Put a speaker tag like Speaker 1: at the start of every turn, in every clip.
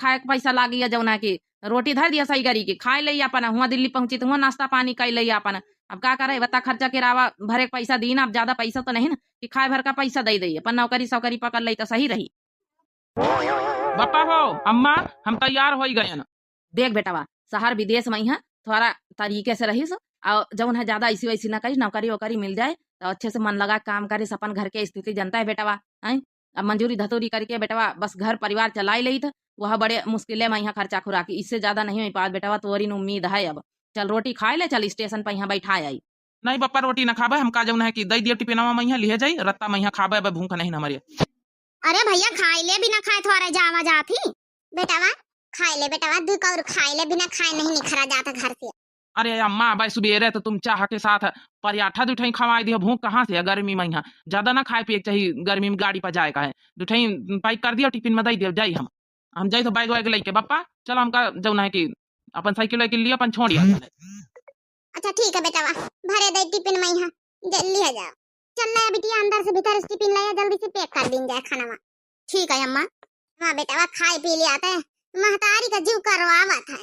Speaker 1: खाए के पैसा लागी जौना की रोटी धर दिया सही करी के खाए लई अपन हुआ दिल्ली पहुंची तो हुआ नाश्ता पानी कर लई अपन। अब का करे बता खर्चा के रावा भरे के पैसा दी ना। अब ज्यादा पैसा तो नहीं ना कि खाए भर का पैसा दे दी अपन नौकरी सौकरी पकड़ लई तो सही रही।
Speaker 2: पापा हो अम्मा हम तैयार हो गए न।
Speaker 1: देख बेटावा शहर विदेश में यहाँ थोड़ा तरीके से रही और जौन है ज्यादा ऐसी वैसी ना करी नौकरी वोकरी मिल जाए तो अच्छे से मन लगा काम करे अपन घर के स्थिति जनता है बेटावा है। अब मंजूरी धतूरी करके बेटावा बस घर परिवार चलाई ली था वह बड़े मुश्किल में यहाँ खर्चा खुराकी इससे ज्यादा नहीं हो पास बेटावा तोरी न उम्मीद है। अब चल रोटी खाए ले चल स्टेशन पर यहाँ बैठा आई।
Speaker 2: नहीं पापा रोटी ना खाबे हम का जौन है कि दई दियो टिफिनवा में यहाँ लिए जाई रत्ता में यहाँ खाबे अब भूख नहीं हमारे।
Speaker 3: अरे भैया खाए ले बिना खाए थोड़ा जावा जाती बेटावा खाए ले बेटावा दुख और खाए ले बिना खाए नहीं निखरा जाता घर से।
Speaker 2: अरे अम्मा भाई सुबेरे तो तुम चाह के साथ पराठा दुठई खवाई दियो भूख कहाँ से गर्मी में यहाँ ज्यादा ना खाए पिए चाहिए गर्मी में गाड़ी पर जाए का है दुठई पैक कर दियो टिफिन में दे दियो जाई हम जाई तो बैग वैग लेके पप्पा चलो हमका जौन है कि अपन साइकिल वाइकिल लिए अपन छोड़िया।
Speaker 3: अच्छा ठीक है बेटावा भरे दे टिफिन में यहाँ जल्दी आ जाओ चल ना बिटिया अंदर से भीतर टिफिन लाया जल्दी से पैक कर दिन जाए खाना। ठीक है अम्मा। हाँ बेटावा खाए पी लिया आता है महतारी का जीव करवावा था।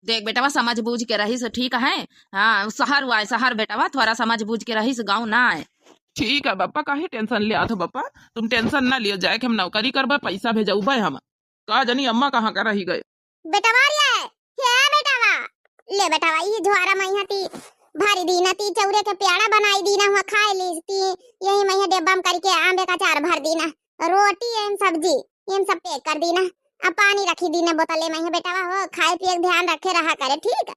Speaker 1: देख बेटावा समझ बूझ के रही से ठीक है। हाँ शहर हुआ है शहर बेटावा थोड़ा समझ बूझ के रही से गाँव ना है।
Speaker 2: ठीक है पापा काहे टेंशन ले आते पापा तुम टेंशन ना लियो जाए कि हम नौकरी करबे पैसा भेजऊबे हम का जानी अम्मा कहाँ का रही गए।
Speaker 3: बेटावा बेटावा ले बेटावा ये ज्वारा मैया ती भारी दीना ती चौरे के प्याड़ा बनाई दीना हुआ खाए लीती यही मैया डिब्बा में करके आंबे का चार भर दीना रोटी एम सब्जी एम सब पैक कर दीना अब पानी रखी दीना बोतले में बेटावा हो खाए पिए ध्यान रखे रहा करे ठीक है।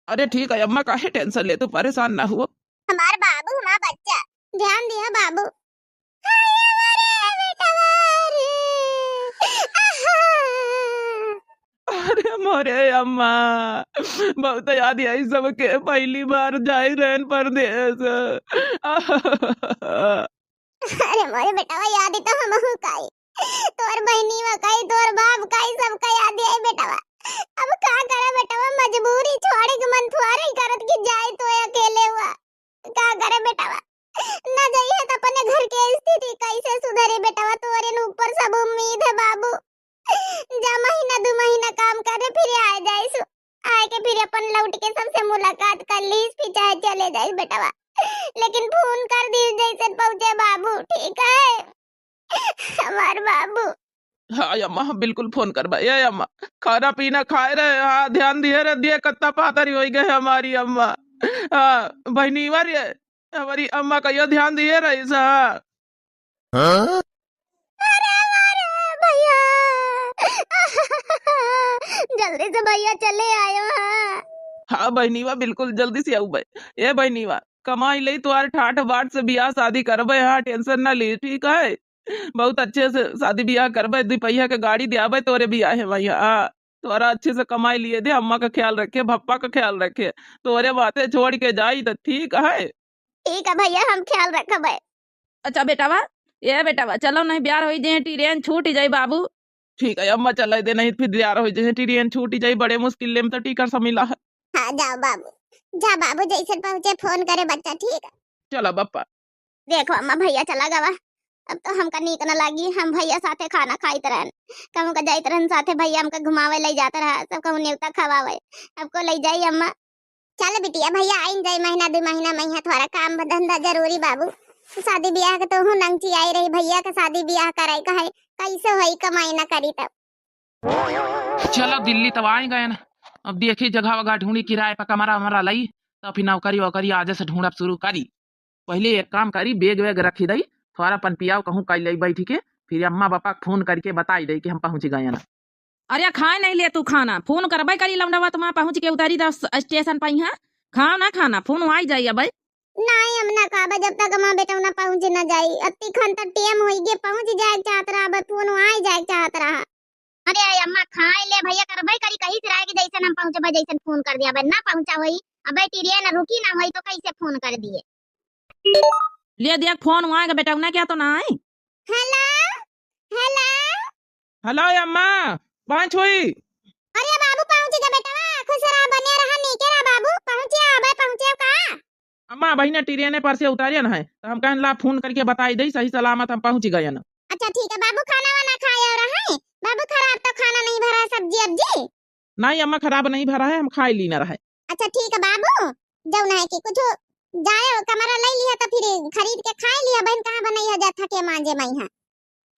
Speaker 2: अरे ठीक है अम्मा काहे टेंशन ले तू परेशान ना हुआ
Speaker 3: हमार बाबू हमारा बच्चा ध्यान दिया बाबू।
Speaker 2: अरे मोरे अम्मा बहुत याद आई सबके पहली बार जाए रहन परदेश।
Speaker 3: अरे मोरे बेटावा याद तो हम काई तोर बहनी व काई तोर बाप काई सबका याद आई बेटावा। अब का करे बेटावा मजबूरी छोड़े के मन थुआरे करत की जाए तो अकेले हुआ का करे बेटावा ना जाइए तो अपने घर के स्थिति कैसे सुधरे बेटावा तोरे ऊपर सब उम्मीद है बाबू। जा महीना 2 महीना काम करे फिर आ जाए आए के फिर अपन लौट के सबसे मुलाकात कर ली फिर चाहे चले जाए बेटावा लेकिन फोन कर दी जैसे पहुंचे बाबू ठीक है हमार बाबू।
Speaker 2: हाँ अम्मा बिल्कुल फोन कर भाई अम्मा खाना पीना खाए रहे हाँ ध्यान दिए रहे दिए कत्ता पातरी हो गए हमारी अम्मा। हाँ बहनी हमारी अम्मा का यो ध्यान दिए रही सा।
Speaker 3: जल्दी से भैया चले आयो।
Speaker 2: हाँ बहनीवा बिल्कुल जल्दी से आऊ भाई ये बहनीवा कमाई ले तुम्हारे ठाठ बाट से बियाह शादी करबे हाँ टेंशन ना ली ठीक है बहुत अच्छे से शादी ब्याह करबे 2 पहिया के गाड़ी दियाबे तोरे ब्याह है भैया। हाँ तोरा अच्छे से कमाई लिए दे अम्मा का ख्याल रखे पप्पा का ख्याल रखे तोरे बातें छोड़ के जाई तो ठीक है।
Speaker 3: ठीक है भैया हम ख्याल रखबे।
Speaker 1: अच्छा बेटावा ये बेटावा चलो नहीं ब्याह हो जाए ट्रेन छूट जाए बाबू।
Speaker 2: ठीक है अम्मा चल दे नहीं फिर ब्याह हो जाए ट्रेन छूट जाए बड़े मुश्किल में तो टिकट सब मिला है।
Speaker 3: हाँ जाओ बाबू जा बाबू जैसे पहुंचे फोन करे बच्चा ठीक है।
Speaker 2: चलो बप्पा
Speaker 3: देखो अम्मा भैया चला गवा अब तो हमका नीक न लागी हम भैया साथे खाना खाइत रहन कहूँ का जाइत रहन साथे भैया हमका घुमावे ले जाता रहा सब कहूँ न्योता खवावे अब को ले जाई अम्मा। चल बिटिया भैया आइन जाए महीना 2 महीना में यहाँ थोड़ा काम धंधा जरूरी बाबू शादी ब्याह के तो हूँ नंगची आई रही भैया का शादी ब्याह कराई का है कैसे होई कमाई ना करी तब।
Speaker 2: चलो दिल्ली तब आए गए ना अब देखी जगह वगह ढूंढी किराए पर कमरा वमरा लाई तो फिर नौकरी वोकरी आज से ढूंढब शुरू करी। पहले एक काम करी बेग वेग रखी दई थोड़ा पन पियाव कहूँ कल ले बैठी के फिर अम्मा पापा फोन करके बताई दे कि हम पहुंच गए ना।
Speaker 1: अरे खाए नहीं ले तू खाना फोन करबे करी लमडवा तुम पहुंच के उतारी दस स्टेशन पर यहाँ खाओ ना खाना फोन आई जाइए अब
Speaker 3: नहीं हम ना खाबे जब तक हमारा बेटा ना पहुंच ना जाई अति खन तक टेम होई गे पहुंच जाए चाहत रहा अब फोन आई जाए चाहत रहा। अरे अम्मा खाए ले भैया करबे करी कहीं से रह के जैसे हम पहुंचबे जैसे फोन कर दिया ना पहुंचा होई अब ट्रेन रुकी ना होई तो कैसे फोन कर दिए
Speaker 1: ले देख फोन आएगा बेटा ना क्या तो ना आई।
Speaker 3: हेलो हेलो
Speaker 2: हेलो अम्मा पहुंच हुई।
Speaker 3: अरे बाबू पहुंच गए बेटा खुश रहा बने रहा नीके रहा बाबू पहुंचे अबे पहुंचे का
Speaker 2: अम्मा बहने ट्रेन पर से उतारिए ना है तो हम कहन ला फोन करके बताई दे सही सलामत हम पहुंच गए ना।
Speaker 3: अच्छा ठीक है बाबू खाना वाना खाए और है बाबू खराब तो खाना नहीं भरा सब्जी अब जी?
Speaker 2: नहीं अम्मा खराब नहीं भरा है, हम खाई ली ना रहे।
Speaker 3: अच्छा ठीक है बाबू, जौन है कि कुछ जाए कमरा ले लिया तो फिर खरीद के खा लिया। बहन कहाँ बनाई है जा थके मांजे मई है।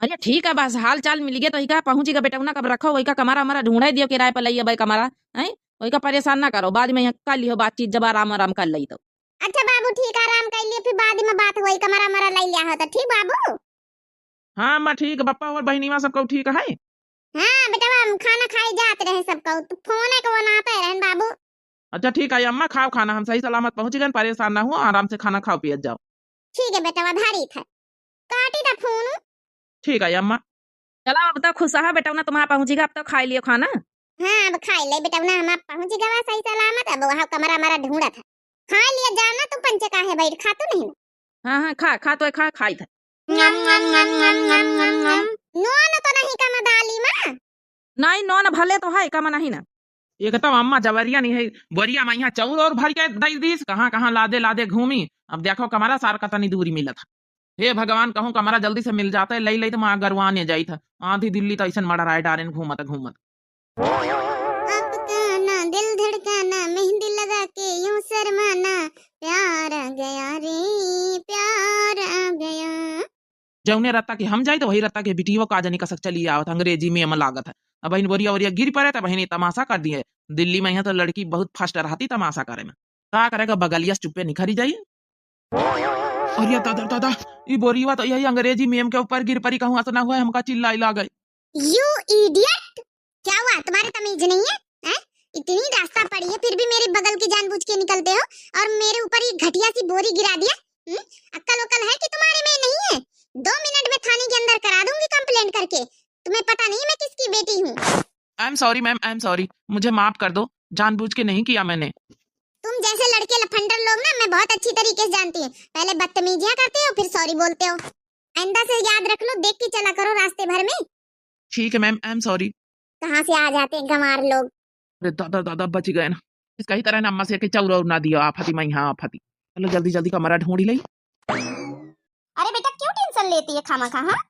Speaker 1: अरे ठीक है, बस हाल चाल मिल गया तो इका पहुंची का बेटा ना कब रखो वही का कमरा हमारा ढूंढे दियो किराए पर लइए भाई कमरा है। वही का परेशान ना करो, बाद में यहाँ कर लियो बातचीत जब आराम आराम कर लई तो।
Speaker 3: अच्छा बाबू ठीक है, आराम कर लिए फिर बाद में बात हुई। कमरा मरा ले लिया हो तो ठीक बाबू।
Speaker 2: हाँ अम्मा ठीक, बप्पा और बहनीवा सबको ठीक है।
Speaker 3: हाँ बेटा हम खाना खाए जाते रहे सबको, तो फोन है को बनाते रहन बाबू।
Speaker 2: अच्छा ठीक है अम्मा, खाओ खाना, हम सही सलामत पहुंच गए, परेशान ना हो, आराम से खाना खाओ पियत जाओ।
Speaker 3: ठीक है बेटा आधारित है, काटी था फोन।
Speaker 2: ठीक है अम्मा।
Speaker 1: चलो अब तक खुश रहा बेटा ना, तुम्हारा पहुंचेगा अब तक खाई लियो खाना।
Speaker 3: हाँ अब खाई ले बेटा ना, हम पहुंच गए सही सलामत। अब वहाँ कमरा हमारा ढूंढा था, खा लिया जाना तुम पंच का है बैठ खा तो नहीं ना।
Speaker 1: हाँ हाँ खा खा तो खा खाई था।
Speaker 3: ngam ngam ngam ngam ngam ngam ngam non तो नहीं कम दाली माँ।
Speaker 1: नहीं नौन भले तो है कम नहीं ना।
Speaker 2: एक तो अम्मा जवरिया नहीं है, बोरिया में यहाँ चाउर और भर के दई दीस, कहाँ कहाँ लादे लादे घूमी। अब देखो कमरा सार का तनी दूरी मिला था। हे भगवान कहूँ कमरा जल्दी से मिल जाता है, लई लई तो माँ गरवाने जाई था। आधी दिल्ली तो ऐसा मड़ा राय डारे घूमत घूमत।
Speaker 3: आपका ना दिल धड़काना, मेहंदी लगा के यूं शर्माना, प्यार आ गया रे प्यार आ गया।
Speaker 2: जौने रत्ता के हम जाई तो वही रत्ता के बिटियो का जानी कसक चली आवत, अंग्रेजी में अम लागत है। अब बहन बोरिया वोरिया गिर पड़े तो बहनी तमाशा कर दी है। दिल्ली में यहाँ तो लड़की बहुत फास्ट रहती तमाशा करे में, का करेगा बगलिया चुप्पे निखरी जाई। और ये दादा दादा ये बोरिया तो यही अंग्रेजी मेम के ऊपर गिर पड़ी, कहूँ ना हुआ हमका चिल्लाई ला गई।
Speaker 3: यू इडियट, क्या हुआ तुम्हारे तमीज नहीं है, हैं? इतनी रास्ता पड़ी है फिर भी मेरे बगल की जानबूझ के निकलते हो और मेरे ऊपर ये घटिया सी बोरी गिरा दिया। अक्कल उक्कल है कि तुम्हारे में नहीं है? 2 मिनट में थाने के अंदर करा दूंगी कंप्लेंट करके। तुम्हें पता नहीं मैं किसकी बेटी हूँ।
Speaker 2: I am sorry ma'am, I am sorry, मुझे माफ कर दो, जानबूझ के नहीं किया मैंने।
Speaker 3: तुम जैसे लड़के लफंडर लोग ना मैं बहुत अच्छी तरीके से जानती हूँ, पहले बदतमीजियां करते हो फिर सॉरी बोलते हो। आइंदा से याद रख लो, देख के चला करो रास्ते भर में।
Speaker 2: ठीक है मैम, आई एम सॉरी।
Speaker 3: कहाँ से आ जाते हैं गंवार लोग।
Speaker 2: अरे दादा दादा बच गए ना, इसका ही तरह ना अम्मा से के चौरा ना दिया आफती मैं यहाँ आफती। चलो जल्दी जल्दी कमरा ढूंढी ली।
Speaker 3: अरे बेटा क्यों टेंशन लेती है खामखा? हाँ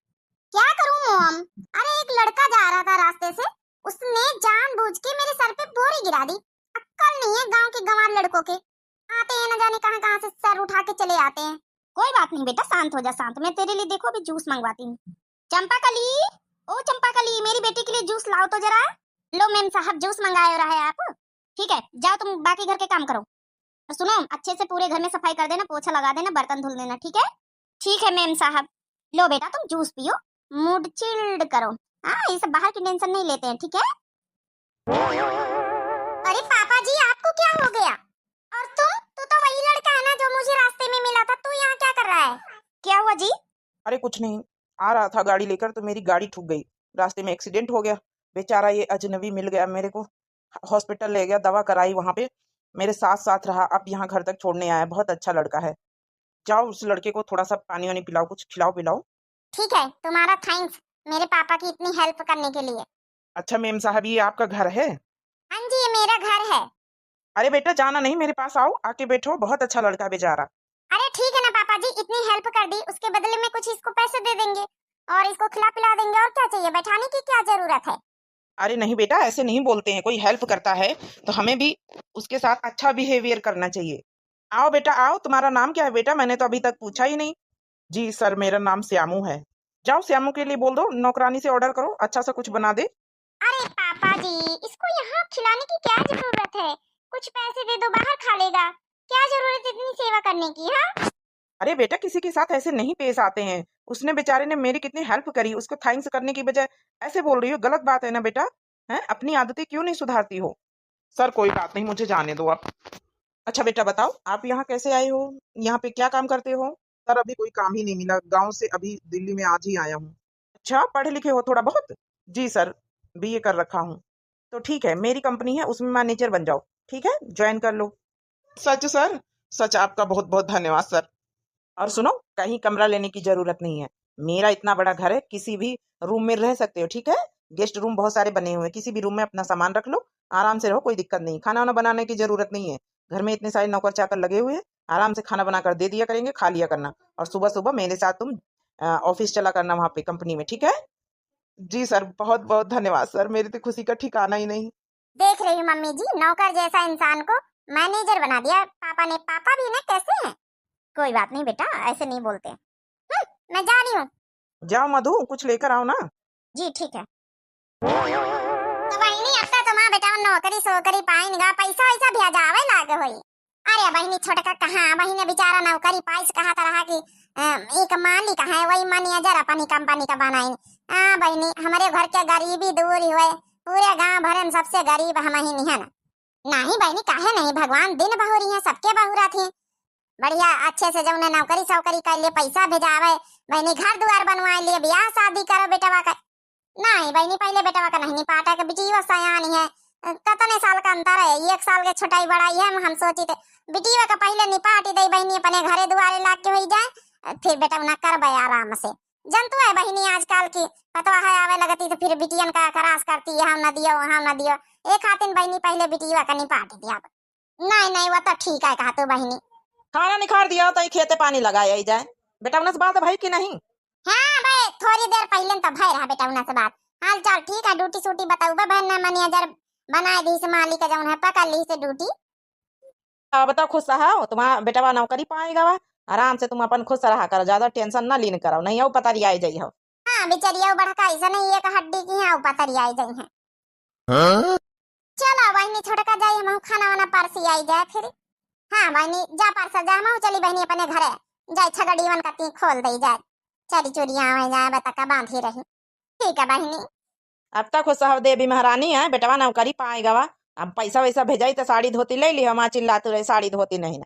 Speaker 3: क्या करूं मॉम? अरे एक लड़का जा रहा था रास्ते से, उसने जानबूझ के मेरे सर पे बोरी गिरा दी। अक्कल नहीं है गांव के गंवार लड़कों के, आते हैं न जाने कहां कहां से सर उठा के चले आते हैं। कोई बात नहीं बेटा, शांत हो जा शांत। मैं तेरे लिए देखो अभी जूस मंगवाती हूँ। चंपाकली, ओ चंपाकली मेरी बेटी के लिए जूस लाओ तो जरा। लो मैम साहब जूस मंगाए रहा है आप। ठीक है जाओ तुम बाकी घर के काम करो। और सुनो अच्छे से पूरे घर में सफाई कर देना, पोछा लगा देना, बर्तन धुल देना। ठीक है? ठीक है मैम साहब। लो बेटा तुम जूस पियो, मूड चिल्ड करो। हाँ ये सब बाहर की टेंशन नहीं लेते हैं, ठीक है? अरे पापा जी आपको क्या हो गया? और तू तो वही लड़का है ना जो मुझे रास्ते में मिला था, तू यहाँ क्या कर रहा है? क्या हुआ जी?
Speaker 4: अरे कुछ नहीं, आ रहा था गाड़ी लेकर तो मेरी गाड़ी ठुक गई, रास्ते में एक्सीडेंट हो गया। बेचारा ये अजनबी मिल गया मेरे को, हॉस्पिटल ले गया, दवा कराई, वहां पे मेरे साथ साथ रहा, अब यहाँ घर तक छोड़ने आया। बहुत अच्छा लड़का है। जाओ उस लड़के को थोड़ा सा पानी वानी पिलाओ, कुछ खिलाओ पिलाओ।
Speaker 3: ठीक है तुम्हारा थैंक्स मेरे पापा की इतनी हेल्प करने के लिए।
Speaker 4: अच्छा मेम साहब ये आपका घर है?
Speaker 3: हाँ जी ये मेरा घर है।
Speaker 4: अरे बेटा जाना नहीं, मेरे पास आओ, आके बैठो, बहुत अच्छा लड़का है बेचारा।
Speaker 3: अरे ठीक है ना पापा जी, इतनी हेल्प कर दी उसके बदले में कुछ इसको पैसे दे देंगे और इसको खिला पिला देंगे, और क्या चाहिए, बैठाने की क्या जरूरत है?
Speaker 4: अरे नहीं बेटा ऐसे नहीं बोलते हैं, कोई हेल्प करता है तो हमें भी उसके साथ अच्छा बिहेवियर करना चाहिए। आओ बेटा आओ, तुम्हारा नाम क्या है बेटा? मैंने तो अभी तक पूछा ही नहीं। जी सर मेरा नाम श्यामू है। जाओ श्यामू के लिए बोल दो, नौकरानी से ऑर्डर करो, अच्छा सा कुछ बना दे।
Speaker 3: अरे पापा जी इसको यहाँ खिलाने की क्या जरूरत है, कुछ पैसे दे दो बाहर खा लेगा, क्या जरूरत इतनी सेवा करने की? हाँ
Speaker 4: अरे बेटा किसी के साथ ऐसे नहीं पेश आते हैं, उसने बेचारे ने मेरी कितनी हेल्प करी, उसको थैंक्स करने की बजाय ऐसे बोल रही हो, गलत बात है ना बेटा। हैं अपनी आदतें क्यों नहीं सुधारती हो? सर कोई बात नहीं, मुझे जाने दो आप। अच्छा बेटा बताओ आप यहाँ कैसे आए हो, यहाँ पे क्या काम करते हो? सर अभी कोई काम ही नहीं मिला, गांव से अभी दिल्ली में आज ही आया हूँ। अच्छा पढ़े लिखे हो थोड़ा बहुत? जी सर बीए कर रखा हूँ। तो ठीक है मेरी कंपनी है उसमें मैनेजर बन जाओ, ठीक है ज्वाइन कर लो। सच सर, सच आपका बहुत बहुत धन्यवाद सर। और सुनो कहीं कमरा लेने की जरूरत नहीं है, मेरा इतना बड़ा घर है, किसी भी रूम में रह सकते हो, ठीक है? गेस्ट रूम बहुत सारे बने हुए हैं, किसी भी रूम में अपना सामान रख लो, आराम से रहो, कोई दिक्कत नहीं। खाना वाना बनाने की जरूरत नहीं है, घर में इतने सारे नौकर चाकर लगे हुए हैं, आराम से खाना बनाकर दे दिया करेंगे, खा लिया करना। और सुबह सुबह मेरे साथ तुम ऑफिस चला करना वहाँ पे कंपनी में, ठीक है? जी सर, बहुत बहुत धन्यवाद सर, मेरी तो खुशी का ठिकाना ही नहीं।
Speaker 3: देख रही हूँ मम्मी जी, नौकर जैसा इंसान को मैनेजर बना दिया पापा ने। पापा भी ना कैसे हैं। कोई बात नहीं बेटा, ऐसे नहीं बोलते। मैं जा रही हूँ।
Speaker 4: जाओ मधु, कुछ लेकर आओ ना।
Speaker 3: जी ठीक है। तो बहिनी अब तक तुम्हारा बेटा नौकरी सोकरी पाएगा, पैसा वैसा भेजा आवे लागे होई। अरे बहिनी छोटका कहाँ, बहिनी बेचारा नौकरी पाइस कहा तरह की एक मालिक है, वही मैनेजर अपनी कंपनी का बनाई। हाँ बहिनी, हमारे घर के गरीबी दूर हुए, पूरे गांव भर में सबसे गरीब हम ही नहीं है ना। नहीं बहिनी, काहे नहीं, भगवान दिन बहुरी है, सबके बहुरा थी। बढ़िया अच्छे से जौने नौकरी सौकरी कर लिए, पैसा भेजावे, बहिनी घर द्वार बनवाए लिए, ब्याह शादी करो बेटवा का। नहीं बहनी, पहले बेटवा का नहीं पाटा के बिटिया सयानी है, कितने साल का अंतर है, 1 साल के छोटाई बड़ाई है। हम सोची थे बिटिया का पहले निपाटी दे बहनी, अपने घरे दुआरे लाग के हो जाए, फिर बेटा ना कर आराम से। जनतु है बहनी आजकल की, पतवा है आवे लगती तो फिर बिटियन का खरास करती है, हम न दियो हम न दियो। एक खातिन बहनी पहले बिटिया का निपाटी दिया। नहीं नहीं, वो तो ठीक है कहा तू बहनी।
Speaker 4: खाना निखार दिया तो खेते पानी लगाया ही जाए। बेटा उनसे बात भाई की नहीं?
Speaker 3: हाँ भाई, थोड़ी देर पहले तो भाई रहा बेटा उनसे बात। हाल चाल ठीक है, ड्यूटी सूटी बताऊ बहन ने मैनेजर बनाए दी से, मालिक जौन है पकड़ ली से ड्यूटी।
Speaker 4: बताओ खुश रहा हो, तुम्हारा बेटा नौकरी पाएगा वा, आराम से तुम अपन खुश रहा करो, ज्यादा टेंशन ना लीन करो, नहीं हो पता रियाई जाइ हो।
Speaker 3: हाँ बेचारिया बड़का ऐसा नहीं, एक हड्डी की है पता रियाई जाइ है। चलो बहनी छोटका जाइए, हम खाना वाना परसी आई जाए फिर। हाँ बहनी जा परसा जा, हम चली बहनी अपने घरे जाए, छगड़ीवन का ती खोल दे जाए, चरी चोरियां आवे जाए, बता बांधी रही। ठीक है बहनी।
Speaker 4: अब तक खुश रहो, देवी महारानी है, बेटवा नौकरी पाएगा वा। अब पैसा वैसा भेजाई तो साड़ी धोती ले ली, हम चिल्लाते रहे साड़ी धोती नहीं ना।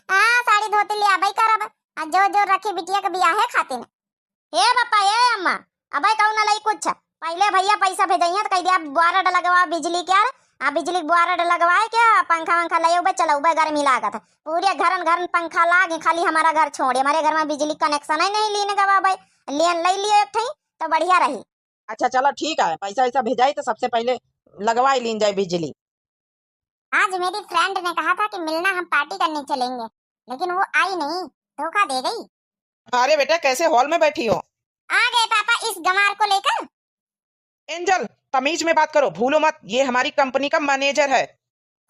Speaker 3: हाँ साड़ी धोती ले आबई करब, जो जो रखी बिटिया के बियाह है खातिर। हे पापा हे अम्मा, अबे कहू ना लई कुछ, पहले भैया पैसा भेजइए तो कह दिया बुआरा लगवा बिजली के, आ बिजली बुआरा लगवाए क्या, पंखा वंखा ले उबे चलो उबे गर्मी लागत है, पूरे घर पंखा लागे, खाली हमारा घर छोड़े, हमारे घर में बिजली कनेक्शन ही नहीं लेने का भाई, लेन ले लिए एक ठई तो बढ़िया रही।
Speaker 4: अच्छा चलो ठीक है, पैसा वैसा भेजाई तो सबसे पहले लगवाई लीन जाए बिजली।
Speaker 3: आज मेरी फ्रेंड ने कहा था कि मिलना, हम पार्टी करने चलेंगे, लेकिन वो आई नहीं, धोखा दे गई।
Speaker 4: अरे बेटा कैसे हॉल में बैठी हो?
Speaker 3: आ गए पापा इस गमार को लेकर।
Speaker 4: एंजल तमीज में बात करो, भूलो मत, ये हमारी कंपनी का मैनेजर है।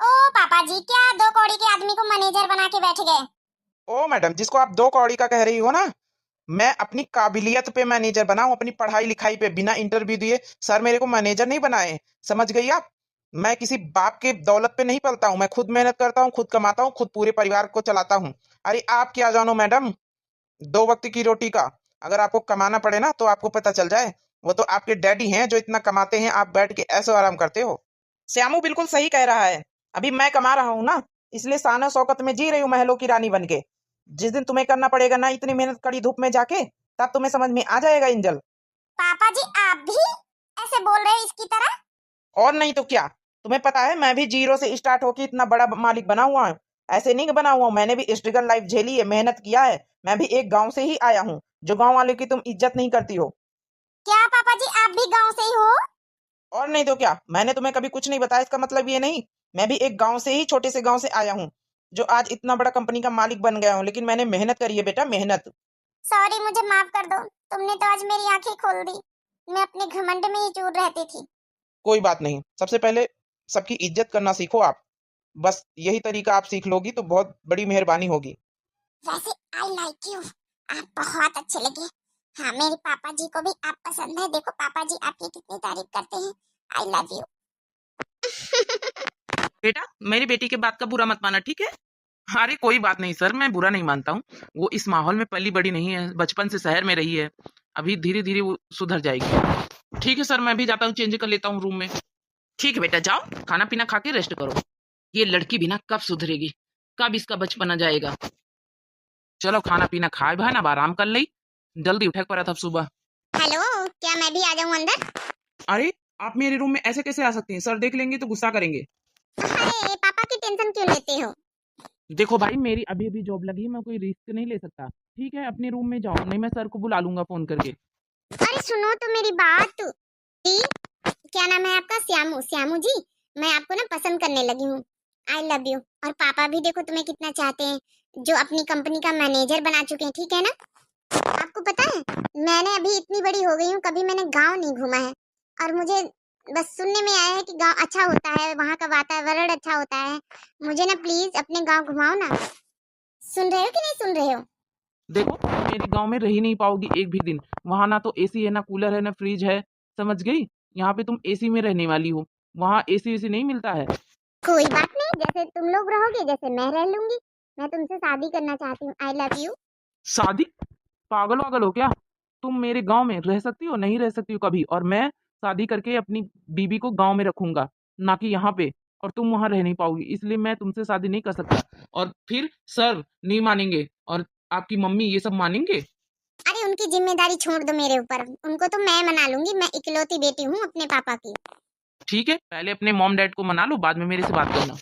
Speaker 3: ओ पापा जी, क्या 2 कौड़ी के आदमी को मैनेजर बना के बैठ गए?
Speaker 4: ओ मैडम, जिसको आप 2 कौड़ी का कह रही हो ना, मैं अपनी काबिलियत पे मैनेजर बनाऊं, अपनी पढ़ाई लिखाई पे, बिना इंटरव्यू दिए सर मेरे को मैनेजर नहीं बनाए, समझ गई आप? मैं किसी बाप के दौलत पे नहीं पलता हूं, मैं खुद मेहनत करता हूं, खुद कमाता हूं, खुद पूरे परिवार को चलाता हूं। अरे आप क्या जानो मैडम, 2 वक्त की रोटी का अगर आपको कमाना पड़े ना तो आपको पता चल जाए, वो तो आपके डैडी हैं जो इतना कमाते हैं, आप बैठ के ऐसे आराम करते हो। श्यामू बिल्कुल सही कह रहा है, अभी मैं कमा रहा हूँ ना, इसलिए शान शौकत में जी रही हूँ महलों की रानी बन के। जिस दिन तुम्हें करना पड़ेगा ना इतनी मेहनत कड़ी धूप में जाके, तब तुम्हें समझ में आ जाएगा एंजल।
Speaker 3: पापा जी आप भी ऐसे बोल रहे हैं इसकी तरह?
Speaker 4: और नहीं तो क्या, तुम्हें पता है मैं भी जीरो से स्टार्ट होके इतना बड़ा मालिक बना हुआ हूँ, ऐसे नहीं बना हुआ हूँ, मैंने भी स्ट्रगल लाइफ झेली है, मेहनत किया है, मैं भी एक गांव से ही आया हूँ, जो गांव वाले की तुम इज्जत नहीं करती हो।
Speaker 3: क्या पापा जी आप भी गांव से ही हो?
Speaker 4: और नहीं तो क्या, मैंने तुम्हें कभी कुछ नहीं बताया इसका मतलब ये नहीं, मैं भी एक गांव से ही, छोटे से गांव से आया हूँ, जो आज इतना बड़ा कंपनी का मालिक बन गया हूँ, लेकिन मैंने मेहनत करी है बेटा, मेहनत।
Speaker 3: सॉरी मुझे माफ कर दो, तुमने तो आज मेरी आंखें खोल दी, मैं अपने घमंड में ही चूर रहती थी।
Speaker 4: कोई बात नहीं, सबसे पहले सबकी इज्जत करना सीखो आप, बस यही तरीका आप सीख लोगी तो बहुत बड़ी मेहरबानी होगी।
Speaker 3: वैसे आई लाइक यू, आप बहुत अच्छे लगे। हाँ मेरे पापा जी को भी आप पसंद है, देखो पापा जी आपकी कितनी तारीफ करते हैं। I love you.
Speaker 2: बेटा मेरी बेटी के बात का बुरा मत माना, ठीक है? अरे कोई बात नहीं सर, मैं बुरा नहीं मानता हूँ, वो इस माहौल में पली बड़ी नहीं है, बचपन से शहर में रही है, अभी धीरे धीरे वो सुधर जाएगी। ठीक है सर, मैं भी जाता हूँ, चेंज कर लेता हूँ रूम में। ठीक है बेटा जाओ, खाना पीना खा के रेस्ट करो, ये लड़की भी ना कब सुधरेगी, कब इसका बचपना जाएगा। चलो खाना पीना खाए भाई ना, अब आराम कर ली, जल्दी उठे पड़ा था सुबह।
Speaker 3: हेलो, क्या मैं भी आ जाऊं अंदर?
Speaker 2: अरे आप मेरे रूम में ऐसे कैसे आ सकते हैं, सर देख लेंगे तो गुस्सा करेंगे।
Speaker 3: अरे पापा की टेंशन क्यों लेते हो?
Speaker 2: देखो भाई मेरी अभी अभी जॉब लगी है, मैं कोई रिस्क नहीं ले सकता, ठीक है? अपने रूम में जाओ, नहीं मैं सर को बुला लूंगा फोन करके।
Speaker 3: अरे सुनो तो मेरी बात जी, क्या नाम है आपका? श्यामू। श्यामू जी, मैं आपको ना पसंद करने लगी हूँ, आई लव यू। और पापा भी देखो तुम्हें कितना चाहते हैं, जो अपनी कंपनी का मैनेजर बना चुके हैं, ठीक है ना? आपको पता है, मैंने अभी इतनी बड़ी हो गई हूँ, कभी मैंने गांव नहीं घूमा है। और मुझे बस सुनने में आया है कि गांव अच्छा होता है, वहाँ का वातावरण अच्छा होता है। मुझे ना प्लीज अपने गांव घुमाओ ना। सुन रहे हो कि नहीं सुन रहे हो?
Speaker 2: देखो, तुम मेरे गांव में रह ही नहीं पाओगी एक भी दिन। वहां ना तो एसी है, ना कूलर है, ना फ्रिज है। समझ गई? यहाँ पे तुम एसी में रहने वाली हो, वहाँ एसी वेसी नहीं मिलता है।
Speaker 3: कोई बात नहीं, जैसे तुम लोग रहोगे जैसे मैं रह लूंगी। मैं तुमसे शादी करना चाहती हूँ। I love you.
Speaker 2: शादी? पागल वागल हो क्या? तुम मेरे गांव में रह सकती हो? नहीं रह सकती हो कभी। और मैं शादी करके अपनी बीबी को गांव में रखूंगा, ना कि यहाँ पे। और तुम वहां रह नहीं पाओगी, इसलिए मैं तुमसे शादी नहीं कर सकता। और फिर सर नहीं मानेंगे, और आपकी मम्मी ये सब मानेंगे।
Speaker 3: अरे उनकी जिम्मेदारी छोड़ दो मेरे ऊपर, उनको तो मैं मना लूंगी। मैं इकलौती बेटी हूँ अपने पापा की।
Speaker 2: ठीक है, पहले अपने मॉम डैड को मना लो, बाद में मेरे से बात करना।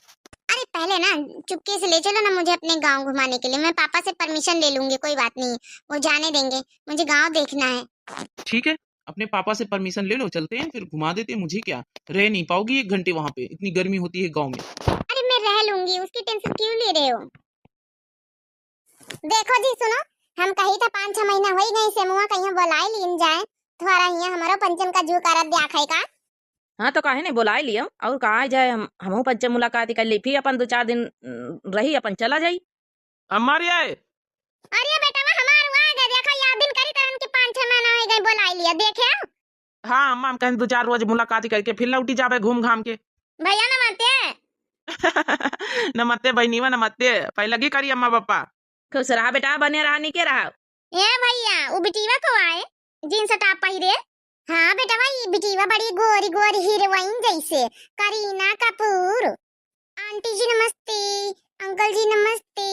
Speaker 3: अरे पहले ना चुपके से ले चलो ना मुझे अपने गांव घुमाने के लिए। मैं पापा से परमिशन ले लूंगी, कोई बात नहीं, वो जाने देंगे। मुझे गांव देखना है।
Speaker 2: ठीक है, अपने पापा से परमिशन ले लो, चलते हैं, फिर घुमा देते हैं। मुझे क्या, रह नहीं पाओगी 1 घंटे वहां पे, इतनी गर्मी होती है गांव में।
Speaker 3: अरे मैं रह लूंगी, उसकी टेंशन क्यों ले रहे हो? देखो जी सुनो, हम कही था 5-6 महीना हो गई से मुआ कहीं बुलाई लीन जाए। थोड़ा यहाँ हमारा पंचम का जू करत दिया का।
Speaker 1: हाँ तो काहे नहीं बुलाए लिया, और कहा जाए, हमहू पंचम मुलाकात कर ली, फिर अपन 2-4 दिन रही अपन चला जाई।
Speaker 2: हमारे आए।
Speaker 3: अरे बेटा वो हमार हुआ गए, देखो याद दिन करी तरन के 5-6 महीना हो गए बुलाई लिया, देखे?
Speaker 2: हाँ अम्मा, हम कहें 2-4 रोज मुलाकात करके फिर लौटी जावे घूम घाम के।
Speaker 3: भैया नमस्ते।
Speaker 2: नमस्ते बहनीवा, नमस्ते। पहले की करी अम्मा पापा।
Speaker 1: खुश रहा बेटा, बने रहा नहीं के रहा।
Speaker 3: ए भैया वो बिटीवा को आए जींस टॉप पहिरे। हाँ बेटा भाई बिटीवा बड़ी गोरी गोरी हीरोइन जैसे, करीना कपूर। आंटी जी नमस्ते, अंकल जी नमस्ते।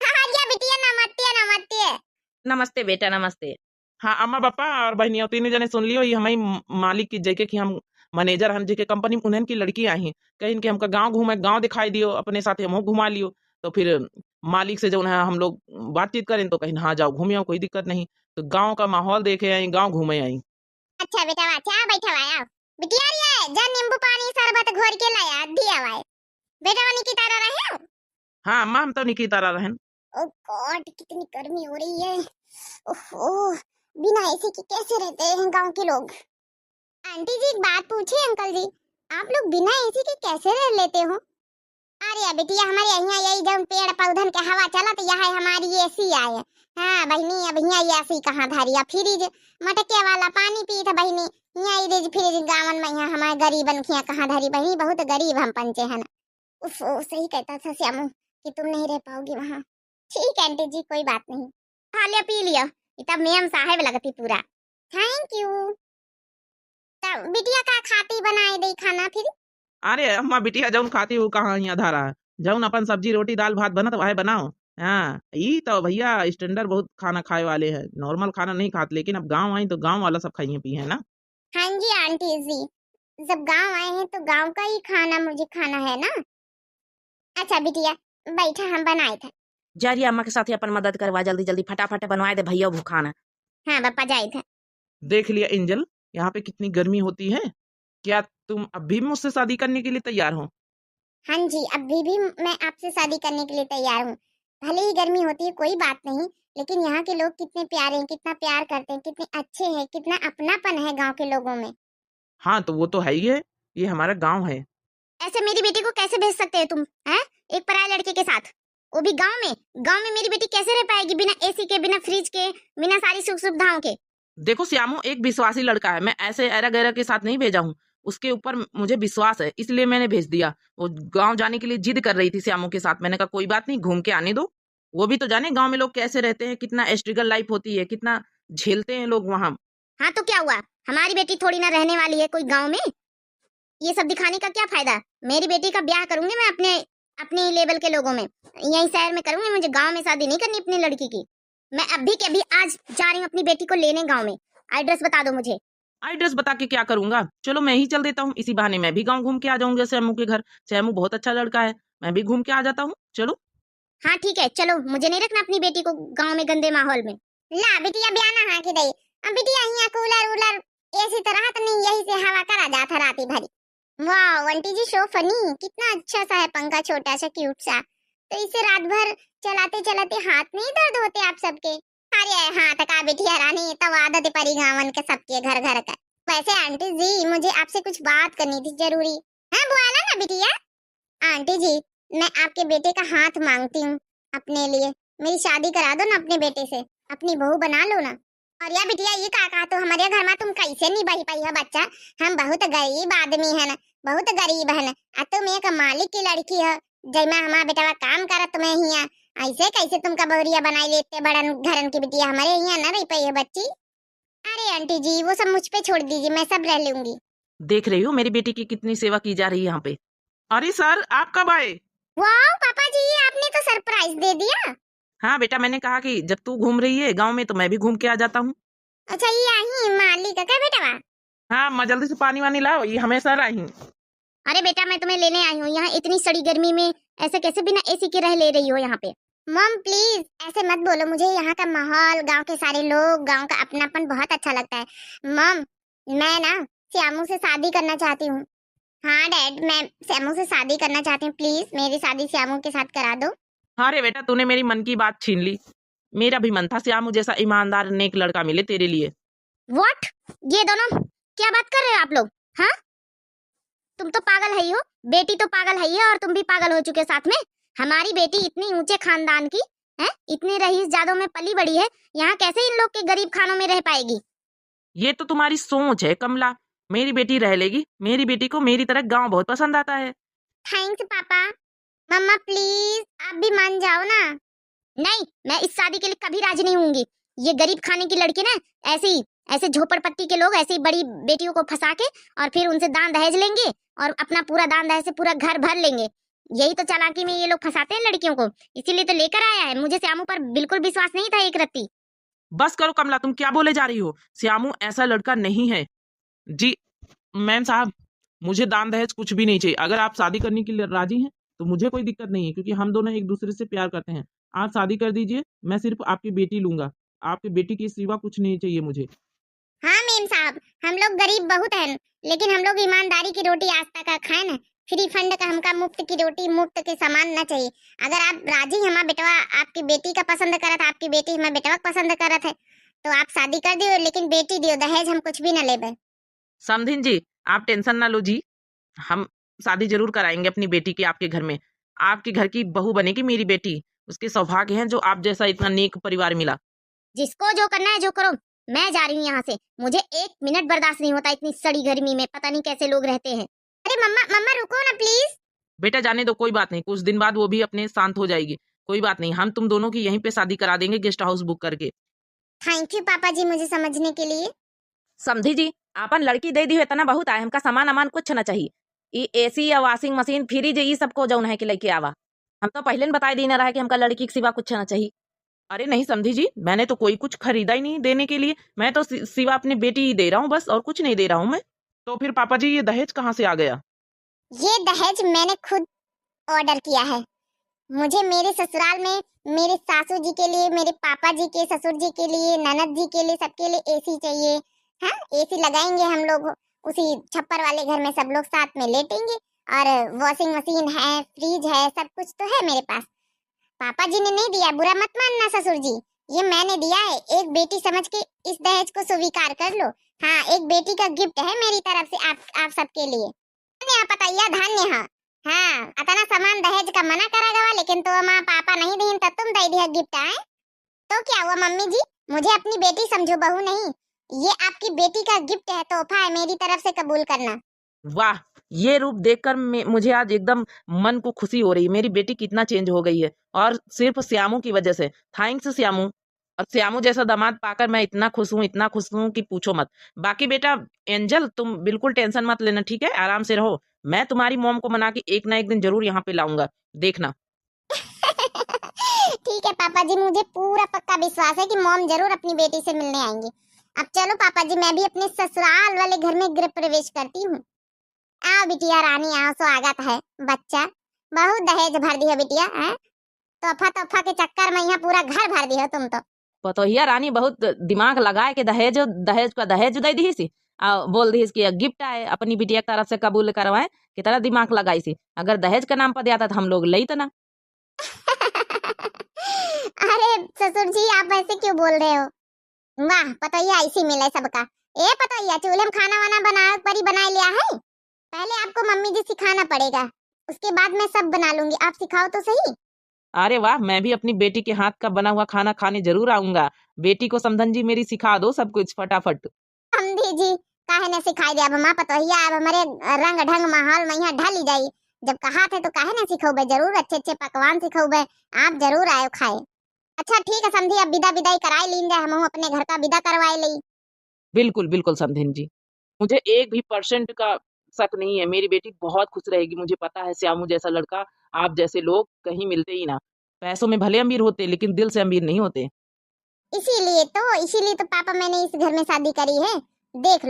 Speaker 3: हाँ या बिटिया नमस्ते नमस्ते।
Speaker 1: नमस्ते बेटा, नमस्ते।
Speaker 2: हाँ अम्मा पापा और बहनिया तीनों जने सुन लियो, ये हमारी मालिक की जगह की हम मैनेजर हम जेके कंपनी में उन्हें की लड़की आई हैं। कहीं कि हमका गांव घूमे, गांव दिखाई दियो, अपने साथ हम घुमा लियो। तो फिर मालिक से जो है हम लोग बातचीत करें, तो कहीं हाँ जाओ घूमे आओ, कोई दिक्कत नहीं। तो गांव का माहौल देखे आई, गांव घूमे आई।
Speaker 3: अच्छा बेटा अच्छा बैठा हुआ बिटिया रे, जा नींबू पानी शरबत घोर के लाया दिया हुआ। बेटा वानी की तरह रहे।
Speaker 2: हाँ अम्मा, हम तो निकी तरह रहन।
Speaker 3: ओ गॉड कितनी गर्मी हो रही है। ओहो, बिना एसी के कैसे रहते हैं गांव के लोग? आंटी जी एक बात पूछे अंकल जी, आप लोग बिना एसी के कैसे रह लेते हो? अरे बेटिया हमारे यहाँ यही जब पेड़ पौधन के हवा चला तो यहाँ हमारी एसी आए। हाँ बहनी अब यहाँ एसी कहाँ धरिया, फ्रिज मटके वाला पानी पी था बहनी। यहाँ फ्रिज गावन में यहाँ हमारे गरीबन खिया कहाँ धरी बहनी, बहुत गरीब हम पंचे है ना। उफ सही कहता था श्यामू कि तुम नहीं रह पाओगी वहाँ। ठीक है आंटी जी कोई बात नहीं, खा लिया पी लिया, इतना मेम साहेब लगती पूरा। Thank you. तब बिटिया का खाती बनाए दे खाना फिर?
Speaker 2: अरे अम्मा बिटिया जौन खाती हूँ कहाँ यहाँ धारा है, जौन अपन सब्जी रोटी दाल भात बनत वह बनाओ। हाँ ये तो भैया स्टैंडर्ड बहुत खाना खाए वाले हैं, नॉर्मल खाना नहीं खाते, लेकिन अब गांव आई तो गांव वाला सब खाइए पिए है ना।
Speaker 3: हाँ जी आंटी जी, जब गांव आए हैं तो गांव का ही खाना मुझे खाना है ना। अच्छा बिटिया बैठा हम बनाए थे।
Speaker 1: जा रही अम्मा के साथ ही अपन मदद करवा, जल्दी जल्दी फटाफट बनवाए दे भैया भूखाना।
Speaker 3: हाँ पापा जाए थे।
Speaker 2: देख लिया एंजल, यहाँ पे कितनी गर्मी होती है। क्या तुम अभी मुझसे शादी करने के लिए तैयार हो?
Speaker 3: हाँ जी अभी भी मैं आपसे शादी करने के लिए तैयार हूँ। भले ही गर्मी होती है कोई बात नहीं, लेकिन यहाँ के लोग कितने प्यारे हैं, कितना प्यार करते हैं, कितने अच्छे हैं, कितना अपनापन है गांव के लोगों में।
Speaker 2: हाँ तो वो तो है ही है, ये हमारा गांव है।
Speaker 3: ऐसे मेरी बेटी को कैसे भेज सकते हैं तुम, हैं? एक पराये लड़के के साथ, वो भी गांव में। गांव में मेरी बेटी कैसे रह पाएगी बिना एसी के, बिना फ्रिज के, बिना सारी सुख सुविधाओं के?
Speaker 1: देखो श्यामू एक विश्वासी लड़का है, मैं ऐसे एरा गैरा के साथ नहीं भेजा हूँ। उसके ऊपर मुझे विश्वास है, इसलिए मैंने भेज दिया। वो गांव जाने के लिए जिद कर रही थी श्यामू के साथ, मैंने कहा कोई बात नहीं घूम के आने दो। वो भी तो जाने गांव में लोग कैसे रहते हैं, कितना स्ट्रगल लाइफ होती है, कितना झेलते हैं लोग वहाँ।
Speaker 3: हाँ तो क्या हुआ, हमारी बेटी थोड़ी ना रहने वाली है कोई गांव में। ये सब दिखाने का क्या फायदा? मेरी बेटी का ब्याह करूंगी मैं अपने लेवल के लोगों में, यही शहर में करूंगी। मुझे गांव में शादी नहीं करनी अपनी लड़की की। मैं अभी के अभी आज जा रही हूँ अपनी बेटी को लेने गांव में। एड्रेस बता दो मुझे।
Speaker 1: एड्रेस बता के क्या करूंगा, चलो मैं ही चल देता हूँ, इसी बहाने मैं भी गाँव घूम के आ जाऊंगा श्यामू के घर। श्यामू बहुत अच्छा लड़का है, मैं भी घूम के आ जाता हूँ, चलो।
Speaker 3: हाँ ठीक है चलो, मुझे नहीं रखना अपनी बेटी को गांव में गंदे माहौल में। ला बिटिया ब्याना हाँ की दई, अब बिटिया यहाँ कूलर उलर ऐसी तरह तो नहीं, यही से हवा करा जाता राती भरी। वाह आंटी जी सो फनी, कितना अच्छा सा है पंखा, छोटा सा क्यूट सा। तो इसे रात भर चलाते चलाते हाथ नहीं दर्द होते आप सबके? अरे हाँ तका बिटिया रानी तो आदत परी गावन के सबके घर घर का। वैसे आंटी जी मुझे आपसे कुछ बात करनी थी जरूरी। हाँ बोला ना बिटिया। आंटी जी मैं आपके बेटे का हाथ मांगती हूँ अपने लिए। मेरी शादी करा दो ना अपने बेटे से, अपनी बहू बना लो ना। और या बिटिया ये काका तो हमारे घर में तुम कैसे नहीं बही पाई है बच्चा। हम बहुत गरीब आदमी है ना, बहुत गरीब है ना। तुम एक मालिक की लड़की है जैमा हमारा बेटा काम करत तुम्हें हिया। ऐसे कैसे तुमका बहुरिया बनाई लेते बड़न घरन की बिटिया हमारे यहाँ न रह पाई है बच्ची। अरे आंटी जी वो सब मुझ पे छोड़ दीजिए, मैं सब रह लूंगी।
Speaker 2: देख रही हो मेरी बेटी की कितनी सेवा की जा रही है यहाँ पे। अरे सर आप कब आए?
Speaker 3: वाह पापा जी आपने तो सरप्राइज दे दिया।
Speaker 2: हाँ बेटा, मैंने कहा कि जब तू घूम रही है गांव में तो मैं भी घूम के आ जाता हूँ।
Speaker 3: अच्छा ये आई मालिक का क्या बेटा?
Speaker 2: हाँ माँ जल्दी से पानी वानी लाओ, ये हमेशा आई हूँ।
Speaker 3: अरे बेटा मैं तुम्हें लेने आई हूँ। यहाँ इतनी सड़ी गर्मी में ऐसे कैसे बिना एसी के रह ले रही हो यहाँ पे? मम प्लीज ऐसे मत बोलो, मुझे यहाँ का माहौल, गांव के सारे लोग, गांव का अपनापन बहुत अच्छा लगता है। मम मैं ना श्यामू से शादी करना चाहती हूँ। हाँ डैड मैं श्यामू से शादी करना चाहती हूँ, प्लीज मेरी शादी श्यामू के साथ करा दो।
Speaker 2: हाँ रे बेटा, तूने मेरी मन की बात छीन ली। मेरा भी मन था श्यामू जैसा ईमानदार नेक लड़का मिले तेरे लिए।
Speaker 3: व्हाट? ये दोनों क्या बात कर रहे हो आप लोग? हाँ तुम तो पागल है ही हो, बेटी तो पागल है ही है और तुम भी पागल हो चुके साथ में। हमारी बेटी इतनी ऊंचे खानदान की है, इतने रईस जादों में पली बड़ी है, यहाँ कैसे इन लोग के गरीब खानों में रह पाएगी?
Speaker 2: ये तो तुम्हारी सोच है कमला। मेरी बेटी रह लेगी। मेरी बेटी को मेरी तरह गांव बहुत पसंद आता है।
Speaker 3: थैंक्स पापा। मम्मा प्लीज आप भी मान जाओ ना। नहीं मैं इस शादी के लिए कभी राजी नहीं होंगी। ये गरीब खाने की लड़की ना ऐसे झोपड़पट्टी के लोग ऐसी बड़ी बेटियों को फंसा के और फिर उनसे दान दहेज लेंगे और अपना पूरा दान दहेज से पूरा घर भर लेंगे। यही तो चालाकी में ये लोग फंसाते हैं लड़कियों को, इसीलिए तो लेकर आया है। मुझे श्यामू पर बिल्कुल विश्वास नहीं था एक रत्ती।
Speaker 2: बस करो कमला, तुम क्या बोले जा रही हो? श्यामू ऐसा लड़का नहीं है। जी मैम साहब, मुझे दान दहेज कुछ भी नहीं चाहिए। अगर आप शादी करने के लिए राजी हैं तो मुझे कोई दिक्कत नहीं है, क्योंकि हम दोनों एक दूसरे से प्यार करते हैं। आप शादी कर दीजिए, मैं सिर्फ आपकी बेटी लूंगा। आपकी बेटी के सिवा कुछ नहीं चाहिए मुझे।
Speaker 3: हाँ मेम साहब हम लोग गरीब बहुत हैं, लेकिन हम लोग ईमानदारी की रोटी आस्था का खाए ना। फ्री फंड का हमका मुफ्त की रोटी मुफ्त के सामान ना चाहिए। अगर आप राजी हमारा बेटवा आपकी बेटी का पसंद करत, आपकी बेटी हमारे बेटवा का पसंद करत है तो आप शादी कर दियो, लेकिन बेटी दियो, दहेज हम कुछ भी ना लेबे।
Speaker 2: समधिन जी आप टेंशन ना लो जी, हम शादी जरूर कराएंगे अपनी बेटी की आपके घर में। आपके घर की बहू बनेगी मेरी बेटी। उसके सौभाग्य हैं जो आप जैसा इतना नेक परिवार मिला।
Speaker 3: जिसको जो करना है जो करो, मैं जा रही हूँ यहाँ से। मुझे एक मिनट बर्दाश्त नहीं होता इतनी सड़ी गर्मी में, पता नहीं कैसे लोग रहते हैं। अरे मम्मा मम्मा रुको ना प्लीज।
Speaker 2: बेटा जाने दो, कोई बात नहीं, कुछ दिन बाद वो भी अपने शांत हो जाएगी। कोई बात नहीं, हम तुम दोनों की यहीं पे शादी करा देंगे गेस्ट हाउस बुक करके।
Speaker 3: थैंक यू पापा जी मुझे समझने के लिए।
Speaker 1: समझी जी आपन लड़की दे दी है तना बहुत आए, हमका सामान अमान कुछ ना चाहिए। ये एसी या वॉशिंग मशीन फ्रिज ये सबको जौन है कि लेके आवा। हम तो पहले बता देना रहा है कि हमका लड़की के सिवा कुछ ना चाहिए।
Speaker 2: अरे नहीं समझी जी, मैंने तो कोई कुछ खरीदा ही नहीं देने के लिए। मैं तो सिवा अपनी बेटी ही दे रहा हूँ बस, और कुछ नहीं दे रहा हूँ मैं। तो फिर पापा जी ये दहेज कहाँ से आ गया?
Speaker 3: ये दहेज मैंने खुद ऑर्डर किया है। मुझे मेरे ससुराल में मेरे सासू जी के लिए, मेरे पापा जी के, ससुर जी के लिए, ननद जी के लिए, सबके लिए एसी चाहिए। हाँ एसी लगाएंगे हम लोग उसी छप्पर वाले घर में, सब लोग साथ में लेटेंगे। और वॉशिंग मशीन है, फ्रिज है, सब कुछ तो है मेरे पास। पापा जी ने नहीं दिया, बुरा मत मानना ससुर जी, ये मैंने दिया है। एक बेटी समझ के इस दहेज को स्वीकार कर लो। हाँ एक बेटी का गिफ्ट है मेरी तरफ से आप सबके लिए। धन्य पतैया धन्य। हाँ अतना सामान दहेज का मना करा गवा, लेकिन तो माँ पापा नहीं दीन तो तुम दे दिया गिफ्ट आए तो क्या हुआ मम्मी जी? मुझे अपनी बेटी समझो, बहू नहीं। ये आपकी बेटी का गिफ्ट है, तोहफा है, मेरी तरफ से कबूल करना।
Speaker 2: वाह, ये रूप देखकर मुझे आज एकदम मन को खुशी हो रही है। मेरी बेटी कितना चेंज हो गई है, और सिर्फ श्यामू की वजह से। थैंक्स श्यामू। और श्यामू जैसा दामाद पाकर मैं इतना खुश हूँ कि पूछो मत। बाकी बेटा एंजल तुम बिल्कुल टेंशन मत लेना, ठीक है? आराम से रहो। मैं तुम्हारी मॉम को मना के एक ना एक दिन जरूर यहाँ पे लाऊंगा, देखना।
Speaker 3: ठीक है पापा जी, मुझे पूरा पक्का विश्वास है कि मॉम जरूर अपनी बेटी से मिलने आएंगी। अब चलो पापा जी, मैं भी अपने ससुराल वाले घर में गृह प्रवेश करती हूँ। आओ बिटिया रानी आओ, स्वागत है बच्चा। बहुत दहेज भर दिया बिटिया, हैं? तोहफा के चक्कर में यहाँ पूरा घर भर दिया तुम तो।
Speaker 1: पतोहिया रानी बहुत दिमाग लगाए के दहेज का दहेज दे दी सी, बोल दी कि गिफ्ट आए अपनी बिटिया की तरफ से कबूल करवाए। कि तरह दिमाग लगाई सी, अगर दहेज का नाम पर दिया था तो हम लोग लई तना।
Speaker 3: अरे ससुर जी आप ऐसे क्यों बोल रहे हो? वाह पतोहिया ऐसी मिले सबका। ए पतोहिया चूल्हे में खाना वाना बना लिया है? पहले आपको मम्मी जी सिखाना पड़ेगा, उसके बाद मैं सब बना लूंगी, आप सिखाओ तो सही।
Speaker 2: अरे वाह, मैं भी अपनी बेटी के हाथ का बना हुआ खाना खाने जरूर आऊंगा। बेटी को समधन जी मेरी सिखा दो सब कुछ फटाफट।
Speaker 3: समझी जी काहे ने सिखाई दे, अब माँ पतोहिया अब हमारे रंग ढंग माहौल में यहाँ ढल ही जाई। जब कहा थे तो काहे ने सिखोबे, जरूर अच्छे अच्छे पकवान सिखोबे, आप जरूर आयो खाए। अच्छा ठीक है समझी, अब विदा विदाई कराई लीन जाए, हम अपने घर का विदा करवाए ली।
Speaker 2: बिल्कुल बिल्कुल समधन जी, मुझे 1% का शक नहीं है, मेरी बेटी बहुत खुश रहेगी। मुझे पता है श्यामू जैसा लड़का, आप जैसे लोग कहीं मिलते ही ना। पैसों में भले अमीर होते लेकिन दिल से अमीर नहीं होते।
Speaker 3: इसीलिए तो पापा मैंने इस घर में शादी करी है। देख लो।